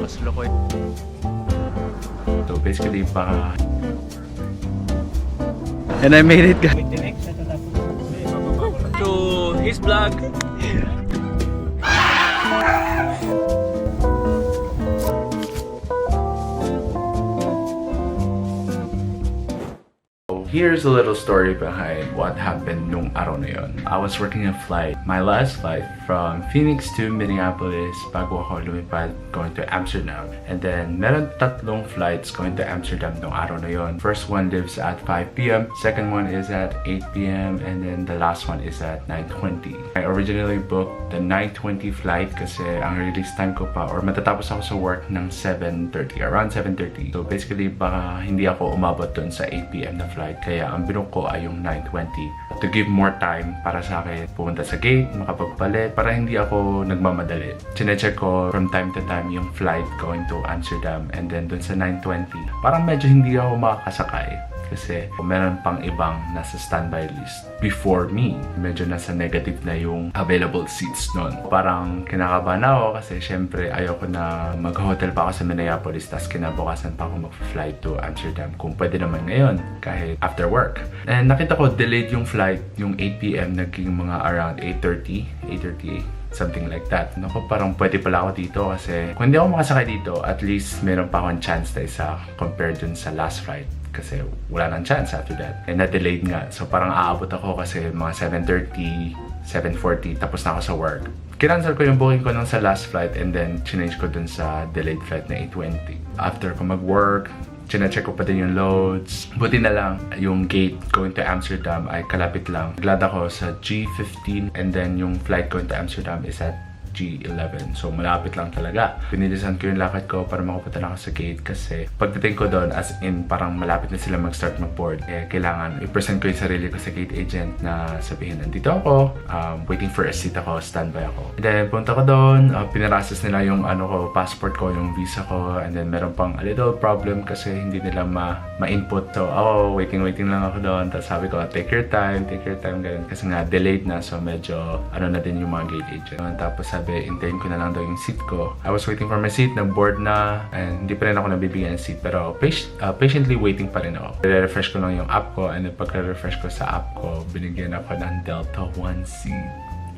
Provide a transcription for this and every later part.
kasalukuyan. So basically, and I made it, guys. To his vlog. Here's a little story behind what happened nung araw na yun. I was working a flight, my last flight from Phoenix to Minneapolis bago ako lumipad going to Amsterdam. And then meron tatlong flights going to Amsterdam nung araw na yun. First one lives at 5 p.m. Second one is at 8 p.m. And then the last one is at 9:20. I originally booked the 9:20 flight kasi ang release time ko pa or matatapos ako sa work ng 7:30, around 7:30. So basically baka hindi ako umabot dun sa 8 p.m. na flight. Kaya ang binook ko ay yung 9:20 to give more time para sa akin pumunta sa gate, makapagpalit para hindi ako nagmamadali. Chinecheck ko from time to time yung flight going to Amsterdam and then dun sa 9:20 parang medyo hindi ako makakasakay kasi meron pang ibang nasa standby list before me. Medyo nasa negative na yung available seats nun. Parang kinakabahan ako kasi syempre ayoko na mag-hotel pa ako sa Minneapolis tapos kinabukasan pa ako mag-fly to Amsterdam kung pwede naman ngayon kahit after work. And nakita ko delayed yung flight, yung 8 p.m. naging mga around 8:30, something like that. Naku, parang pwede pala ako dito kasi kung hindi ako makasakay dito, at least meron pa akong chance na isa compared dun sa last flight. Kasi wala nang chance after that. And na-delayed nga. So parang aabot ako kasi mga 7:30, 7:40, tapos na ako sa work. Kinancel ko yung booking ko nung sa last flight and then change ko dun sa delayed flight na 8:20. After ko mag-work, chine-check ko pa din yung loads. Buti na lang, yung gate going to Amsterdam ay kalapit lang. Naglad ako sa G15 and then yung flight going to Amsterdam is at G11. So, malapit lang talaga. Pinilisan ko yung lakad ko para makapunta na ako sa gate kasi pagdating ko doon, as in, parang malapit na sila mag-start mag-board. Eh, kailangan i-present ko yung sarili ko sa gate agent na sabihin, nandito ako, waiting for a seat ako, standby ako. And then, punta ko doon, pinarases nila yung passport ko, yung visa ko, and then meron pang a little problem kasi hindi nila ma-input. So, waiting lang ako doon. Tapos sabi ko, take your time, ganun. Kasi nga, delayed na, so medyo, na din yung mga gate agent. Tapos sabi, hintayin ko na lang daw yung seat ko. I was waiting for my seat, nag-board na, and hindi pa rin ako nabibigyan ng seat. Pero patiently waiting pa rin ako. Refresh ko lang yung app ko, and then pagka-refresh ko sa app ko, binigyan ako ng Delta One seat,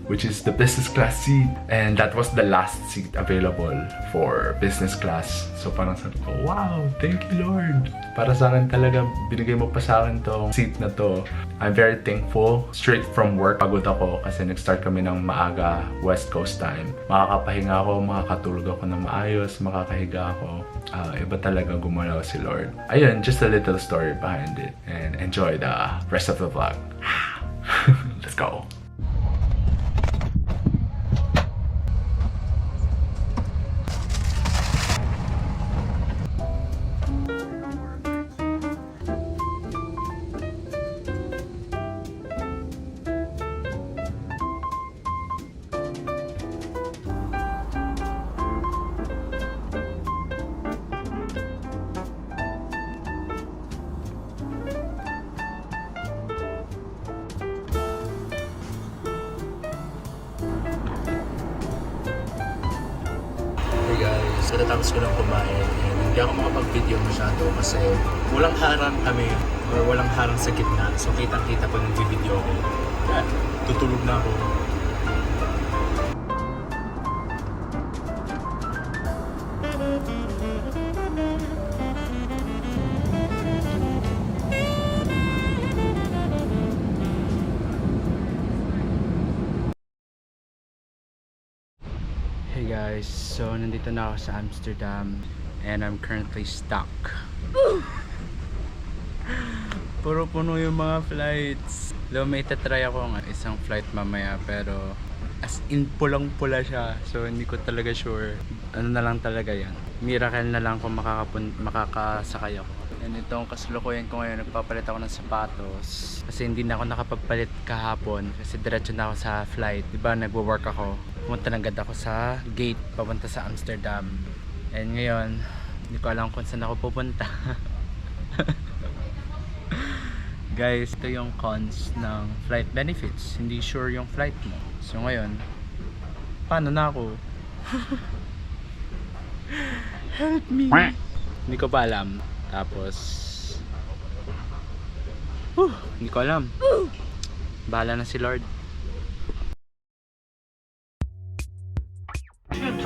which is the business class seat. And that was the last seat available for business class. So parang sabi ko, wow, thank you Lord. Para sa akin talaga, binigay mo pa sa akin tong seat na to. I'm very thankful. Straight from work, pagod ako kasi nag-start kami ng maaga West Coast time. Makakapahinga ako, makakatulog ako ng maayos, makakahiga ako. Iba talaga gumalaw si Lord. Ayun, just a little story behind it. And enjoy the rest of the vlog. Let's go. Guys, katatapos ko lang kumain and hindi ako makapag-video masyado kasi walang harang kami or walang harang sa gitna. So kitang-kita ko nung video ko. Yan, tutulog na ako. Hey guys, so nandito na ako sa Amsterdam and I'm currently stuck. Puro puno yung mga flights. May itatry ako ng isang flight mamaya pero as in pulang-pula siya. So hindi ko talaga sure. Ano na lang talaga yan. Miracle na lang kung makakasakay ako. And itong kasalukuyan ko ngayon, nagpapalit ako ng sapatos. Kasi hindi na ako nakapagpalit kahapon kasi diretso na ako sa flight. Diba nagwo-work ako. Pumunta na agad ako sa gate papunta sa Amsterdam. And ngayon, hindi ko alam kung saan ako pupunta. Guys, ito yung cons ng flight benefits. Hindi sure yung flight mo. So ngayon, paano na ako? Help me. Hindi ko pa alam. Tapos hindi ko alam. Bahala na si Lord.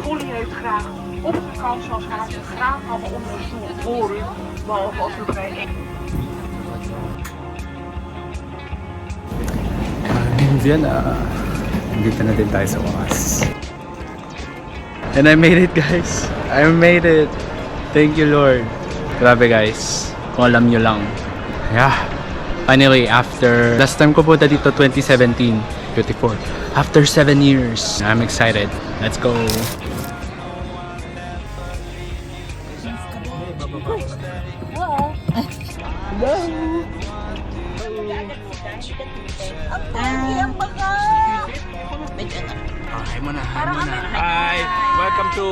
Scholing heeft graag op vakantie als gaat ze graag allemaal onderzoeken voor u, behalve als u vrij. In Vienna. Nandito na din tayo sa wakas. And I made it, guys. I made it. Thank you, Lord. Grabe, guys. Kung alam nyo lang. Yeah. Finally, after last time ko punta dito 2017, 24. After 7 years, I'm excited. Let's go. Hi, welcome to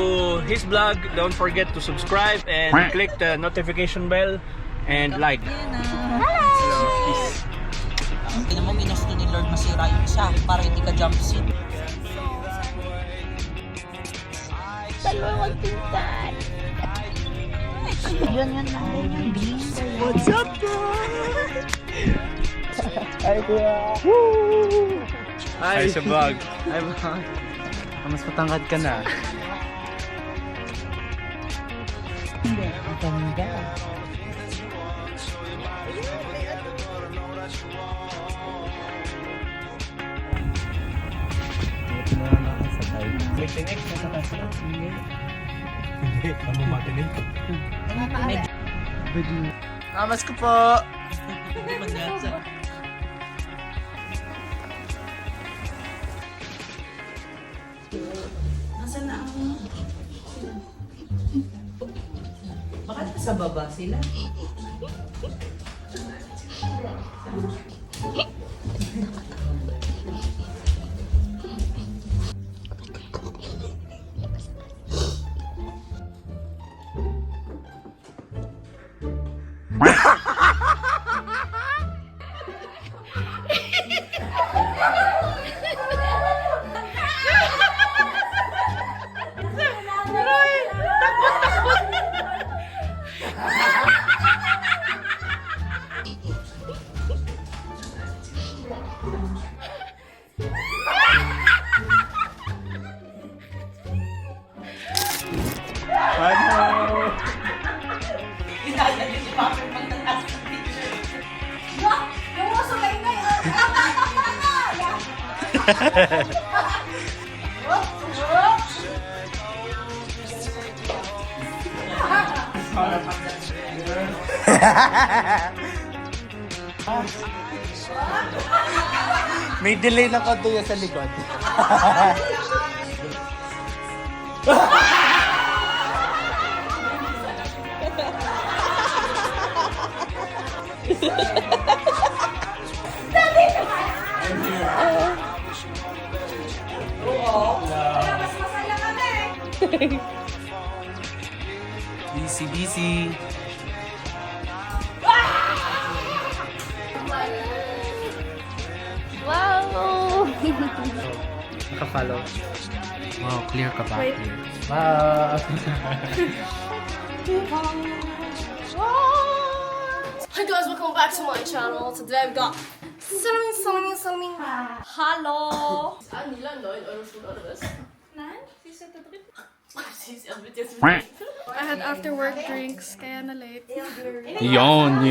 his vlog. Don't forget to subscribe and click the notification bell and like. Hindi mo ginusto ni Lord masira yung isa para hindi ka jump seat. Dalawa magpintan. Yun lang yung bean. What's up, guys? Hi, kuya. Hi sa vlog. Hi, vlog. Mas matangkad ka na. Ang ganda. May tinik sa tatas. Hindi, ano matinig? Amas ko po. Nasaan na ang... Baka nasa baba sila. May delay na konti yan sa likod. Busy. Wow! Naka-follow. Wow, clear ka ba? Clear. Wow! Hi guys, welcome back to my channel. Today we've got Salamin. Hallo! Aan die land nooit alles. Nein, sie ist da drin. Sie ist erst mit jetzt. I had after work drinks, kaya na late. Yon.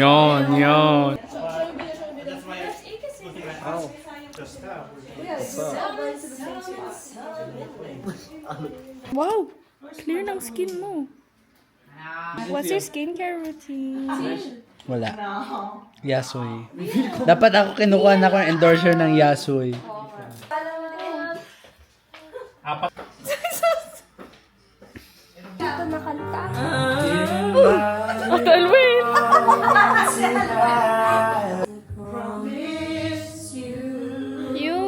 Wow! Clear ng skin mo. What's your skincare routine? Wala. Yasoy. Dapat ako kinukuha na ko ng endorser ng Yasoy. Ito nakanta. Hotel, wait! You.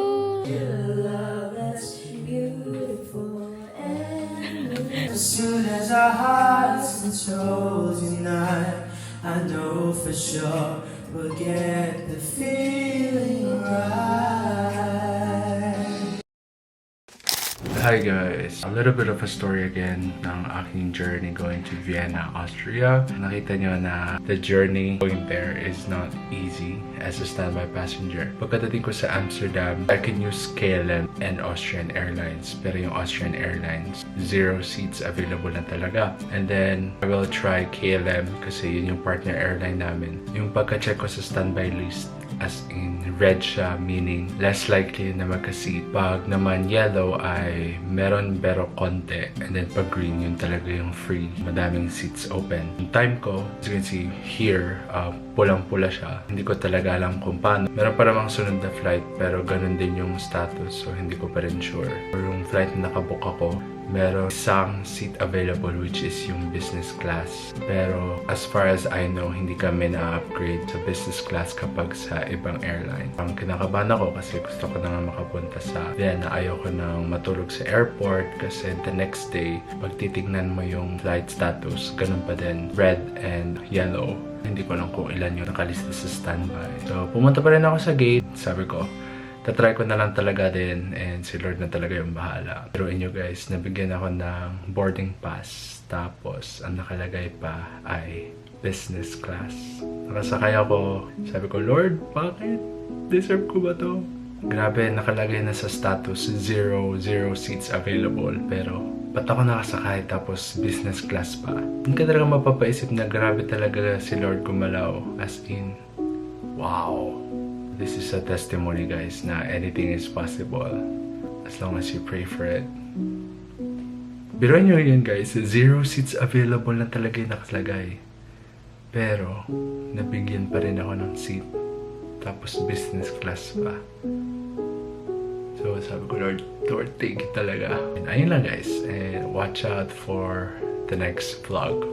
As soon as our hearts are told tonight, I know for sure we'll get the feeling right. Hi guys! A little bit of a story again ng aking journey going to Vienna, Austria. Nakita nyo na the journey going there is not easy as a standby passenger. Pagkadating ko sa Amsterdam, I can use KLM and Austrian Airlines. Pero yung Austrian Airlines, 0 seats available na talaga. And then, I will try KLM kasi yun yung partner airline namin. Yung pagka-check ko sa standby list, as in red siya, meaning less likely na magka-seat. Pag naman yellow ay meron pero konti. And then pag green, yun talaga yung free. Madaming seats open. Yung time ko, as you can see here, pulang-pula siya. Hindi ko talaga alam kung paano. Meron pa namang sunod na flight pero ganun din yung status. So hindi ko pa rin sure. Or yung flight na nakabook ako, meron isang seat available which is yung business class. Pero as far as I know, hindi kami na-upgrade sa business class kapag sa ibang airline. Ang kinakabahan ako kasi gusto ko na nga makapunta sa Vienna. Ayoko nang matulog sa airport kasi the next day, pag titignan mo yung flight status, ganun pa din. Red and yellow. Hindi ko lang kung ilan yung nakalista sa standby. So, pumunta pa rin ako sa gate. Sabi ko, tatry ko na lang talaga din and si Lord na talaga yung bahala. Pero inyo guys, nabigyan ako ng boarding pass. Tapos, ang nakalagay pa ay business class. Nakasakay ako. Sabi ko, Lord, bakit? Deserve ko ba to? Grabe, nakalagay na sa status 0 seats available. Pero, ba't ako nakasakay tapos business class pa? Hindi ka talaga mapapaisip na grabe talaga si Lord gumalaw. As in, wow! This is a testimony guys na anything is possible as long as you pray for it. Biruin nyo yun guys, 0 seats available na talaga yung nakalagay. Pero, nabigyan pa rin ako ng seat. Tapos business class pa. So sabi ko, Lord, thank you talaga. And ayun lang guys, and watch out for the next vlog.